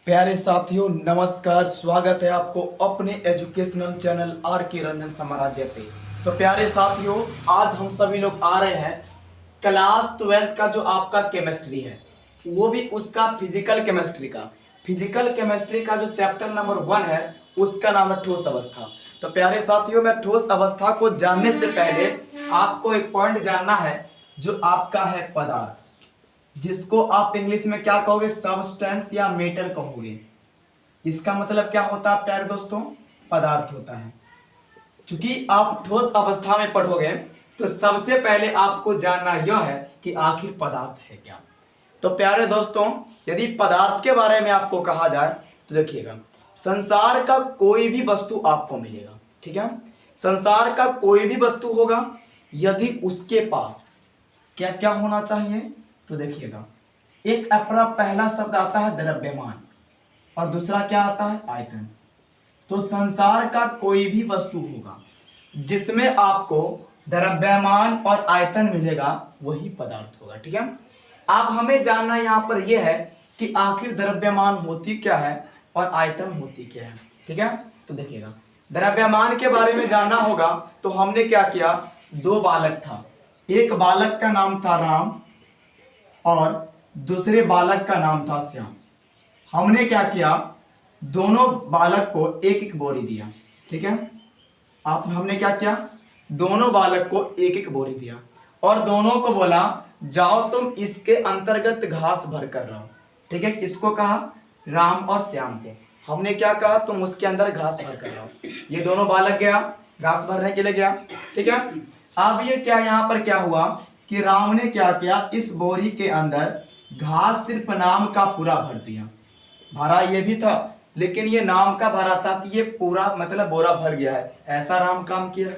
प्यारे साथियों, नमस्कार। स्वागत है आपको अपने एजुकेशनल चैनल आर के रंजन साम्राज्य पे। तो प्यारे साथियों, आज हम सभी लोग आ रहे हैं क्लास 12 का जो आपका केमिस्ट्री है, वो भी उसका फिजिकल केमिस्ट्री का जो चैप्टर नंबर 1 है, उसका नाम है ठोस अवस्था। तो प्यारे साथियों, मैं ठोस अवस्था को जानने से पहले आपको एक पॉइंट जानना है, जो आपका है पदार्थ, जिसको आप इंग्लिश में क्या कहोगे? सब्सटेंस या मैटर कहोगे। इसका मतलब क्या होता है प्यारे दोस्तों? पदार्थ होता है। क्योंकि आप ठोस अवस्था में पढ़ोगे तो सबसे पहले आपको जानना यह है कि आखिर पदार्थ है क्या। तो प्यारे दोस्तों, यदि पदार्थ के बारे में आपको कहा जाए तो देखिएगा, संसार का कोई भी वस्तु आपको मिलेगा, ठीक है। संसार का कोई भी वस्तु होगा, यदि उसके पास क्या क्या होना चाहिए, तो देखिएगा, एक अपना पहला शब्द आता है द्रव्यमान, और दूसरा क्या आता है? आयतन। तो संसार का कोई भी वस्तु होगा जिसमें आपको द्रव्यमान और आयतन मिलेगा, वही पदार्थ होगा, ठीक है। अब हमें जानना यहां पर यह है कि आखिर द्रव्यमान होती क्या है और आयतन होती क्या है, ठीक है। तो देखिएगा, द्रव्यमान के बारे में जानना होगा तो हमने क्या किया, दो बालक था, एक बालक का नाम था राम और दूसरे बालक का नाम था श्याम। हमने क्या किया, दोनों बालक को एक एक बोरी दिया, ठीक है। आप हमने क्या किया, दोनों बालक को एक एक बोरी दिया और दोनों को बोला जाओ तुम इसके अंतर्गत घास भर कर रहो, ठीक है। किसको कहा? राम और श्याम को। हमने क्या कहा, तुम उसके अंदर घास भर कर रहो। ये दोनों बालक गया, घास भरने के लिए गया, ठीक है। अब ये क्या, यहां पर क्या हुआ कि राम ने क्या किया, इस बोरी के अंदर घास सिर्फ नाम का पूरा भर दिया। भरा ये भी था, लेकिन ये नाम का भरा था कि ये पूरा मतलब बोरा भर गया है, ऐसा राम काम किया है।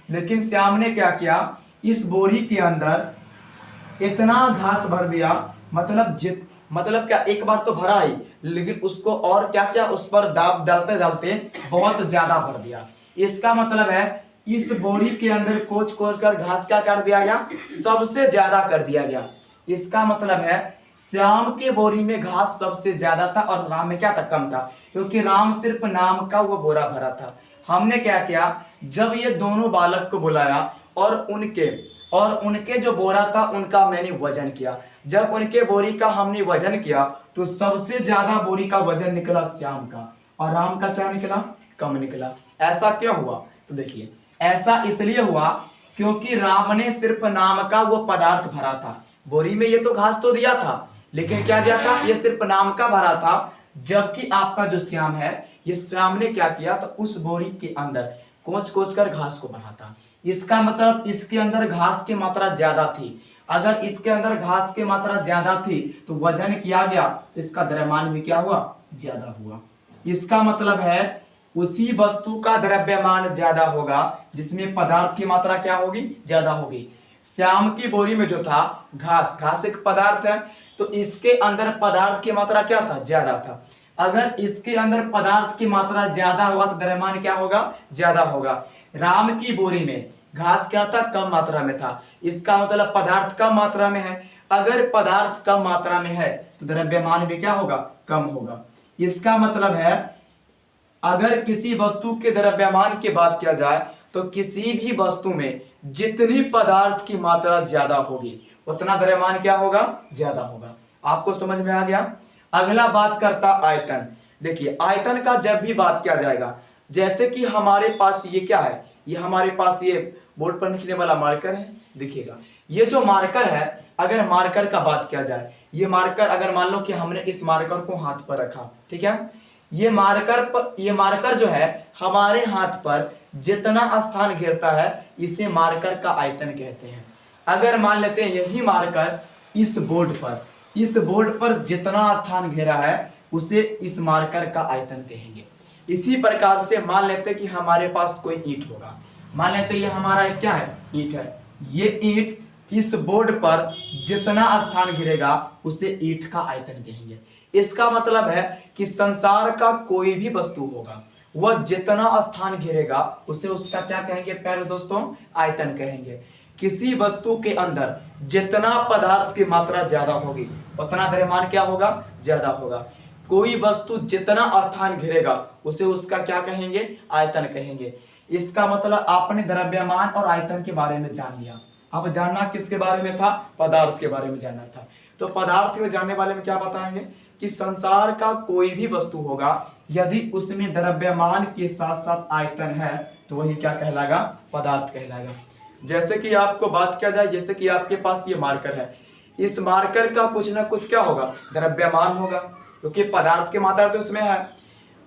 लेकिन श्याम ने क्या किया, इस बोरी के अंदर इतना घास भर दिया, मतलब क्या, एक बार तो भरा ही, लेकिन उसको और क्या क्या उस पर दाब डालते डालते बहुत ज्यादा भर दिया। इसका मतलब है इस बोरी के अंदर कोच कोच कर घास क्या कर दिया गया, सबसे ज्यादा कर दिया गया। इसका मतलब है श्याम के बोरी में घास सबसे ज्यादा था और राम में क्या था, कम था, क्योंकि राम सिर्फ नाम का वो बोरा भरा था। हमने क्या किया, जब ये दोनों बालक को बुलाया और उनके जो बोरा था उनका मैंने वजन किया। जब उनके बोरी का हमने वजन किया तो सबसे ज्यादा बोरी का वजन निकला श्याम का, और राम का क्या निकला, कम निकला। ऐसा क्यों हुआ? तो देखिए, ऐसा इसलिए हुआ क्योंकि राम ने सिर्फ नाम का वो पदार्थ भरा था। बोरी में ये तो घास तो दिया था, लेकिन क्या दिया था, ये सिर्फ नाम का भरा था। जबकि आपका जो श्याम है, ये श्याम ने क्या किया, तो उस बोरी के अंदर कोच कोच कर घास को भरा था। इसका मतलब इसके अंदर घास की मात्रा ज्यादा थी। अगर इसके अंदर घास की मात्रा ज्यादा थी तो वजन किया गया, तो इसका द्रव्यमान भी क्या हुआ, ज्यादा हुआ। इसका मतलब है उसी वस्तु का द्रव्यमान ज्यादा होगा जिसमें पदार्थ की मात्रा क्या होगी, ज्यादा होगी। श्याम की बोरी में जो था घास एक पदार्थ है, तो इसके अंदर पदार्थ की मात्रा क्या था, ज्यादा था। अगर इसके अंदर पदार्थ की मात्रा ज्यादा हुआ तो द्रव्यमान क्या होगा, ज्यादा होगा। राम की बोरी में घास क्या था, कम मात्रा में था। इसका मतलब पदार्थ कम मात्रा में है। अगर पदार्थ कम मात्रा में है तो द्रव्यमान भी क्या होगा, कम होगा। इसका मतलब है अगर किसी वस्तु के द्रव्यमान की बात किया जाए तो किसी भी वस्तु में जितनी पदार्थ की मात्रा ज्यादा होगी उतना द्रव्यमान क्या होगा, ज्यादा होगा। आपको समझ में आ गया। अगला बात करता आयतन। देखिए, आयतन का जब भी बात किया जाएगा, जैसे कि हमारे पास ये क्या है, ये हमारे पास ये बोर्ड पर लिखने वाला मार्कर है, देखिएगा। ये जो मार्कर है, अगर मार्कर का बात किया जाए, ये मार्कर अगर मान लो कि हमने इस मार्कर को हाथ पर रखा, ठीक है। ये मार्कर जो है हमारे हाथ पर जितना स्थान घेरता है, इसे मार्कर का आयतन कहते हैं। अगर मान लेते हैं यही मार्कर इस बोर्ड पर जितना स्थान घेरा है, उसे इस मार्कर का आयतन कहेंगे। इसी प्रकार से मान लेते हैं कि हमारे पास कोई ईंट होगा। मान लेते हैं ये हमारा क्या है, ईंट है। ये ईंट इस बोर्ड पर जितना स्थान घेरेगा उसे ईंट का आयतन कहेंगे। इसका मतलब है कि संसार का कोई भी वस्तु होगा, वह जितना स्थान घेरेगा उसे उसका क्या कहेंगे प्यारे दोस्तों, आयतन कहेंगे। किसी वस्तु के अंदर जितना पदार्थ की मात्रा ज्यादा होगी उतना द्रव्यमान क्या होगा, ज्यादा होगा। कोई वस्तु जितना स्थान घेरेगा उसे उसका क्या कहेंगे, आयतन कहेंगे। इसका मतलब आपने द्रव्यमान और आयतन के बारे में जान लिया। अब जानना किसके बारे में था, पदार्थ के बारे में जानना था। तो पदार्थ में जानने वाले में क्या बताएंगे कि संसार का कोई भी वस्तु होगा यदि उसमें द्रव्यमान के साथ साथ आयतन है तो वही क्या कहलाएगा, पदार्थ कहलाएगा। जैसे कि आपको बात किया जाए, जैसे कि आपके पास ये मार्कर है, इस मार्कर का कुछ ना कुछ क्या होगा, द्रव्यमान होगा, क्योंकि पदार्थ की मात्रा तो इसमें है।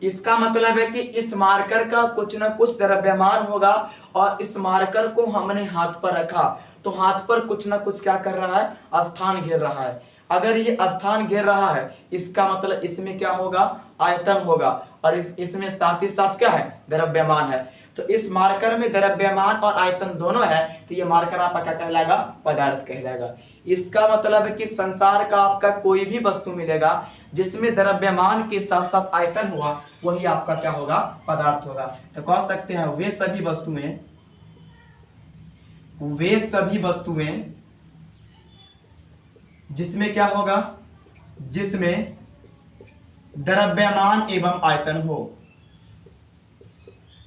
इसका मतलब है कि इस मार्कर का कुछ ना कुछ द्रव्यमान होगा और इस मार्कर को हमने हाथ पर रखा तो हाथ पर कुछ ना कुछ क्या कर रहा है, स्थान घेर रहा है। अगर ये स्थान घेर रहा है इसका मतलब इसमें क्या होगा, आयतन होगा, और इसमें साथ ही साथ क्या है, द्रव्यमान है। तो इस मार्कर में द्रव्यमान और आयतन दोनों है तो ये मार्कर आपका क्या कहलाएगा, पदार्थ कहलाएगा। इसका मतलब है कि संसार का आपका कोई भी वस्तु मिलेगा जिसमें द्रव्यमान के साथ साथ आयतन हुआ वही आपका क्या होगा, पदार्थ होगा। तो कह सकते हैं वे सभी वस्तुएं जिसमें क्या होगा, जिसमें द्रव्यमान एवं आयतन हो,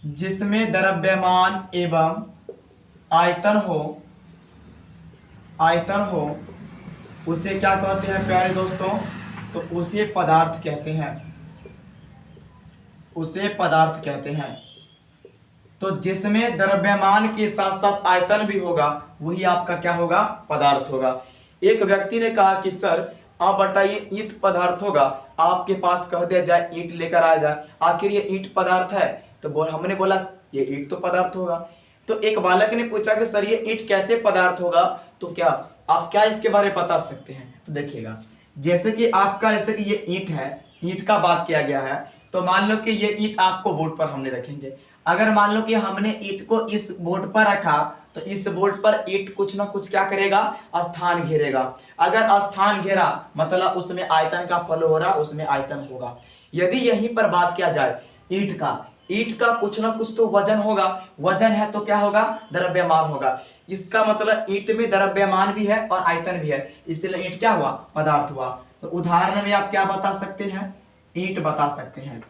जिसमें द्रव्यमान एवं आयतन हो उसे क्या कहते हैं प्यारे दोस्तों, तो उसे पदार्थ कहते हैं, उसे पदार्थ कहते हैं। तो जिसमें द्रव्यमान के साथ साथ आयतन भी होगा वही आपका क्या होगा, पदार्थ होगा। एक व्यक्ति ने कहा कि सर आप बताइए ईंट पदार्थ होगा, आपके पास कह दिया जाए ईंट लेकर आ जाए, आखिर ये ईंट पदार्थ है? तो हमने बोला ये ईंट तो पदार्थ होगा। तो एक बालक ने पूछा कि सर ये ईंट कैसे पदार्थ होगा, तो क्या आप क्या इसके बारे में बता सकते हैं? तो देखिएगा, जैसे कि आपका जैसे कि ये ईंट है, ईंट का बात किया गया है, तो मान लो कि ये ईंट आपको बोर्ड पर हमने रखेंगे। अगर मान लो कि हमने ईंट को इस बोर्ड पर रखा तो इस बोर्ड पर ईंट कुछ ना कुछ क्या करेगा, स्थान घेरेगा। अगर स्थान घेरा मतलब उसमें आयतन का फल हो रहा, उसमें आयतन होगा। यदि यहीं पर बात किया जाए ईंट का कुछ ना कुछ तो वजन होगा, वजन है तो क्या होगा, द्रव्यमान होगा। इसका मतलब ईंट में द्रव्यमान भी है और आयतन भी है, इसलिए ईंट क्या हुआ, पदार्थ हुआ। तो उदाहरण में आप क्या बता सकते हैं, ईंट बता सकते हैं,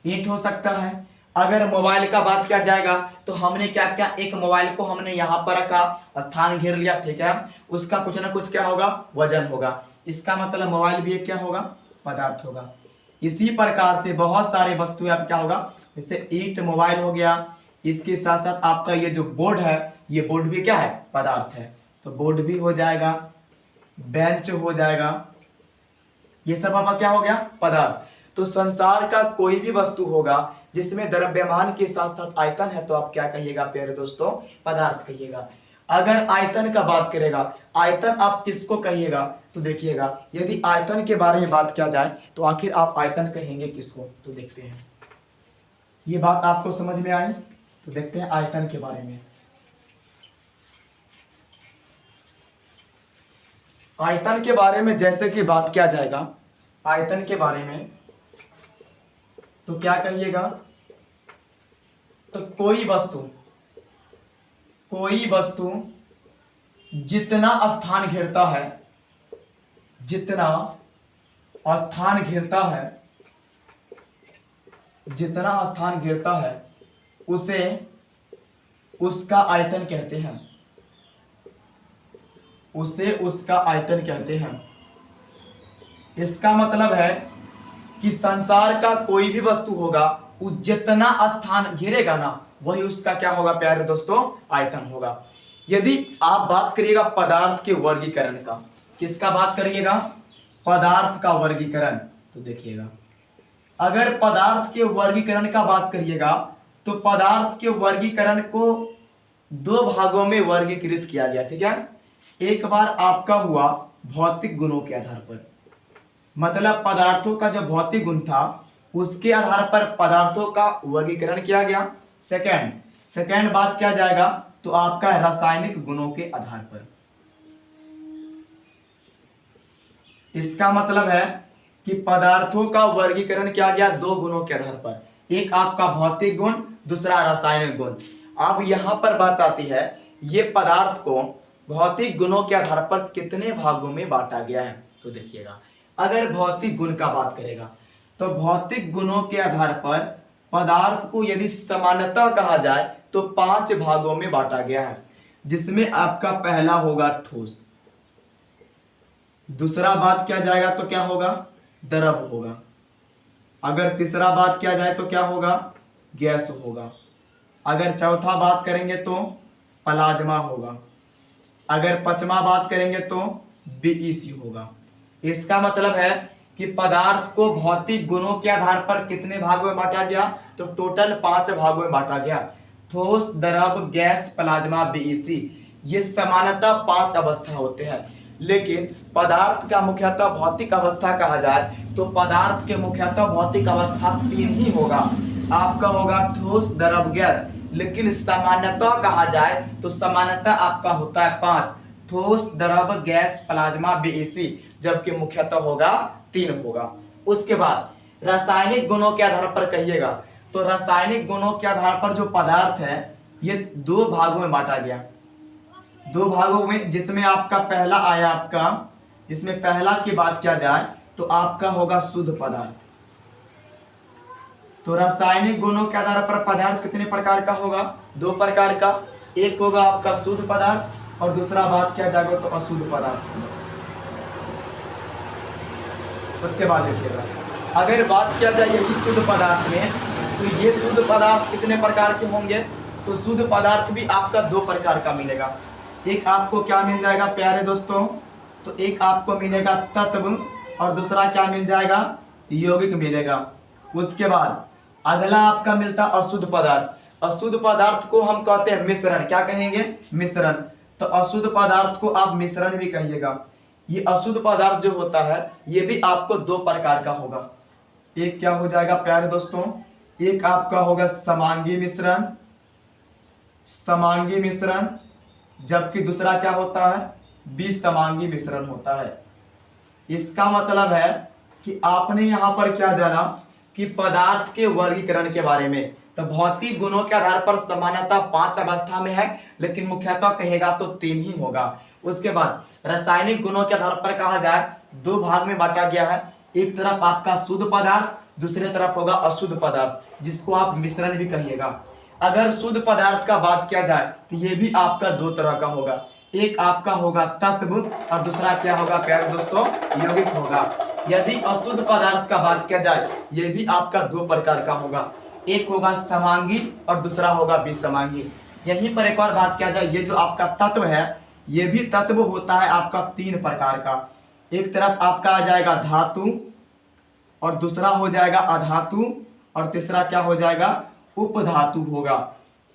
ईंट हो सकता है। अगर मोबाइल का बात किया जाएगा तो हमने क्या क्या, एक मोबाइल को हमने यहाँ पर रखा, स्थान घेर लिया, ठीक है, उसका कुछ ना कुछ क्या होगा, वजन होगा। इसका मतलब मोबाइल भी एक क्या होगा, पदार्थ होगा। इसी प्रकार से बहुत सारे वस्तुएं आप क्या होगा, जैसे ईंट मोबाइल हो गया, इसके साथ साथ आपका ये जो बोर्ड है, ये बोर्ड भी क्या है, पदार्थ है। तो बोर्ड भी हो जाएगा, बेंच हो जाएगा, ये सब आपका क्या हो गया, पदार्थ। तो संसार का कोई भी वस्तु होगा जिसमें द्रव्यमान के साथ साथ आयतन है तो आप क्या कहिएगा प्यारे दोस्तों, पदार्थ कहिएगा। अगर आयतन का बात करेगा, आयतन आप किसको कहिएगा, तो देखिएगा यदि आयतन के बारे में बात किया जाए तो आखिर आप आयतन कहेंगे किसको, तो देखते हैं। ये बात आपको समझ में आई, तो देखते हैं आयतन के बारे में। आयतन के बारे में जैसे कि बात किया जाएगा, आयतन के बारे में तो क्या कहिएगा, तो कोई वस्तु जितना स्थान घेरता है, जितना स्थान घेरता है उसे उसका आयतन कहते हैं, उसे उसका आयतन कहते हैं। इसका मतलब है कि संसार का कोई भी वस्तु होगा वो जितना स्थान घेरेगा ना वही उसका क्या होगा प्यारे दोस्तों, आयतन होगा। यदि आप बात करिएगा पदार्थ के वर्गीकरण का, किसका बात करिएगा, पदार्थ का वर्गीकरण, तो देखिएगा अगर पदार्थ के वर्गीकरण का बात करिएगा तो पदार्थ के वर्गीकरण को दो भागों में वर्गीकृत किया गया, ठीक है। एक बार आपका हुआ भौतिक गुणों के आधार पर, मतलब पदार्थों का जो भौतिक गुण था उसके आधार पर पदार्थों का वर्गीकरण किया गया। सेकंड बात किया जाएगा तो आपका रासायनिक गुणों के आधार पर। इसका मतलब है कि पदार्थों का वर्गीकरण किया गया दो गुणों के आधार पर, एक आपका भौतिक गुण, दूसरा रासायनिक गुण। अब यहां पर बात आती है ये पदार्थ को भौतिक गुणों के आधार पर कितने भागों में बांटा गया है, तो देखिएगा अगर भौतिक गुण का बात करेगा तो भौतिक गुणों के आधार पर पदार्थ को यदि समानता कहा जाए तो 5 भागों में बांटा गया है, जिसमें आपका पहला होगा ठोस, दूसरा बात किया जाएगा तो क्या होगा, द्रव होगा, अगर तीसरा बात किया जाए तो क्या होगा, गैस होगा, अगर चौथा बात करेंगे तो प्लाज्मा होगा, अगर पांचवा बात करेंगे तो बीईसी होगा। इसका मतलब है कि पदार्थ को भौतिक गुणों के आधार पर कितने भागों में बांटा गया, तो टोटल 5 भागों में बांटा गया। ठोस, द्रव, गैस, प्लाज्मा, बीईसी, ये समानतः 5 अवस्था होते हैं। लेकिन पदार्थ का मुख्यतः भौतिक अवस्था कहा जाए तो पदार्थ के मुख्यतः भौतिक अवस्था 3 ही होगा, आपका होगा ठोस, द्रव, गैस। लेकिन सामान्यतः कहा जाए तो सामान्यतः आपका होता है 5, ठोस, द्रव, गैस, प्लाज्मा, बीईसी, जबकि मुख्यतः होगा 3 होगा। उसके बाद रासायनिक गुणों के आधार पर कहिएगा तो रासायनिक गुणों के आधार पर जो पदार्थ है ये 2 भागों में बांटा गया, 2 भागों में, जिसमें आपका पहला आया आपका, जिसमें पहला की बात किया जाए तो आपका होगा शुद्ध पदार्थ। तो रासायनिक गुणों के आधार पर पदार्थ कितने प्रकार का होगा, 2 प्रकार का, एक होगा आपका शुद्ध पदार्थ और दूसरा बात किया जाएगा तो अशुद्ध पदार्थ होगा। उसके बाद देखिएगा, अगर बात किया जाए यही शुद्ध पदार्थ में तो ये शुद्ध पदार्थ कितने प्रकार के होंगे, तो शुद्ध पदार्थ भी आपका 2 प्रकार का मिलेगा। एक आपको क्या मिल जाएगा प्यारे दोस्तों, तो एक आपको मिलेगा तत्व और दूसरा क्या मिल जाएगा, यौगिक मिलेगा। उसके बाद अगला आपका मिलता अशुद्ध पदार्थ। अशुद्ध पदार्थ को हम कहते हैं मिश्रण, क्या कहेंगे, मिश्रण। तो अशुद्ध पदार्थ को आप मिश्रण भी कहिएगा। ये अशुद्ध पदार्थ जो होता है ये भी आपको 2 प्रकार का होगा। एक क्या हो जाएगा प्यारे दोस्तों, एक आपका होगा समांगी मिश्रण, समांगी मिश्रण, जबकि दूसरा क्या होता है, विसमांगी मिश्रण होता है। इसका मतलब है कि आपने यहां पर क्या जाना कि पदार्थ के वर्गीकरण के बारे में, तो भौतिक गुणों के आधार पर समानता 5 अवस्था में है, लेकिन मुख्यतः कहेगा तो 3 ही होगा। उसके बाद रासायनिक गुणों के आधार पर कहा जाए 2 भाग में बांटा गया है, एक तरफ आपका शुद्ध पदार्थ, दूसरे तरफ होगा अशुद्ध पदार्थ, जिसको आप मिश्रण भी कहिएगा। अगर शुद्ध पदार्थ का बात किया जाए तो ये भी आपका 2 तरह का होगा, एक आपका होगा तत्व और दूसरा क्या होगा प्यारे दोस्तों, यौगिक होगा। यदि अशुद्ध पदार्थ का बात किया जाए ये भी आपका 2 प्रकार का होगा, एक होगा समांगी और दूसरा होगा विसमांगी। यहीं पर एक और बात किया जाए, ये जो आपका तत्व है ये भी तत्व होता है आपका 3 प्रकार का, एक तरफ आपका आ जाएगा धातु और दूसरा हो जाएगा अधातु और तीसरा क्या हो जाएगा, उपधातु होगा।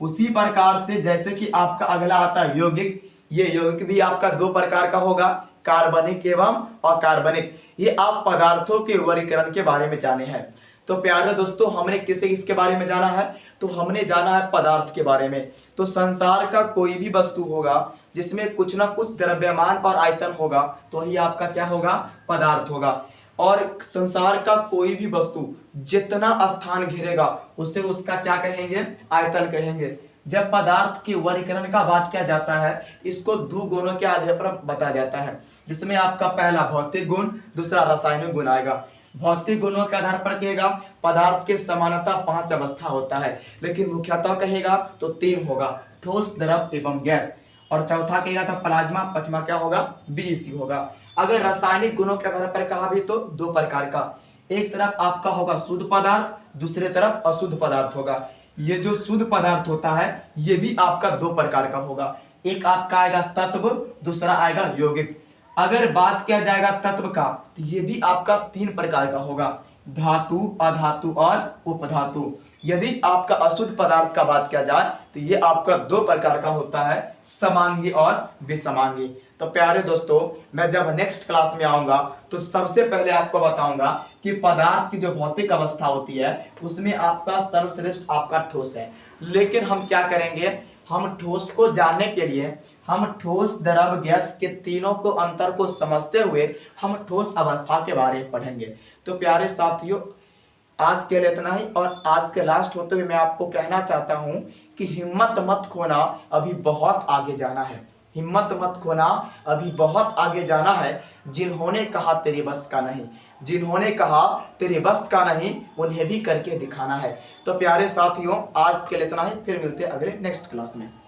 उसी प्रकार से जैसे कि आपका अगला आता है यौगिक, ये यौगिक भी आपका 2 प्रकार का होगा, कार्बनिक एवं अकार्बनिक। ये आप पदार्थों के वर्गीकरण के बारे में जाने हैं। तो प्यारे दोस्तों हमने किसके बारे में जाना है, तो हमने जाना है पदार्थ के बारे में। तो संसार का कोई भी वस्तु होगा जिसमें कुछ ना कुछ द्रव्यमान और आयतन होगा तो ही आपका क्या होगा, पदार्थ होगा। और संसार का कोई भी वस्तु जितना स्थान घेरेगा उसे उसका क्या कहेंगे, आयतन कहेंगे। जब पदार्थ के वर्गीकरण का बात किया जाता है इसको 2 गुणों के आधार पर बताया जाता है, जिसमें आपका पहला भौतिक गुण, दूसरा रासायनिक गुण आएगा। भौतिक गुणों के आधार पर कहेगा पदार्थ के समानता 5 अवस्था होता है, लेकिन मुख्यतः कहेगा तो 3 होगा, ठोस, द्रव एवं गैस। और चौथा कहेगा तो प्लाज्मा, पांचवा क्या होगा, बीईसी होगा। अगर रासायनिक गुणों के आधार पर कहा भी तो 2 प्रकार का, एक तरफ आपका होगा शुद्ध पदार्थ, दूसरे तरफ अशुद्ध पदार्थ होगा। ये जो शुद्ध पदार्थ होता है ये भी आपका 2 प्रकार का होगा, एक आपका आएगा तत्व, दूसरा आएगा यौगिक। अगर बात किया जाएगा तत्व का तो ये भी आपका 3 प्रकार का होगा, धातु, अधातु और उपधातु। यदि आपका अशुद्ध पदार्थ का बात किया जाए तो ये आपका 2 प्रकार का होता है, समांगी और विसमांगी। तो प्यारे दोस्तों मैं जब नेक्स्ट क्लास में आऊंगा तो सबसे पहले आपको बताऊंगा कि पदार्थ की जो भौतिक अवस्था होती है उसमें आपका सर्वश्रेष्ठ आपका ठोस है। लेकिन हम क्या करेंगे, हम ठोस को जानने के लिए हम ठोस, द्रव, गैस के तीनों को अंतर को समझते हुए हम ठोस अवस्था के बारे में पढ़ेंगे। तो प्यारे साथियों आज के लिए इतना ही, और आज के लास्ट होते हुए मैं आपको कहना चाहता हूं कि हिम्मत मत खोना, अभी बहुत आगे जाना है। हिम्मत मत खोना, अभी बहुत आगे जाना है। जिन्होंने कहा तेरे बस का नहीं, जिन्होंने कहा तेरे बस का नहीं, उन्हें भी करके दिखाना है। तो प्यारे साथियों, आज के लिए इतना ही, फिर मिलते हैं अगले नेक्स्ट क्लास में।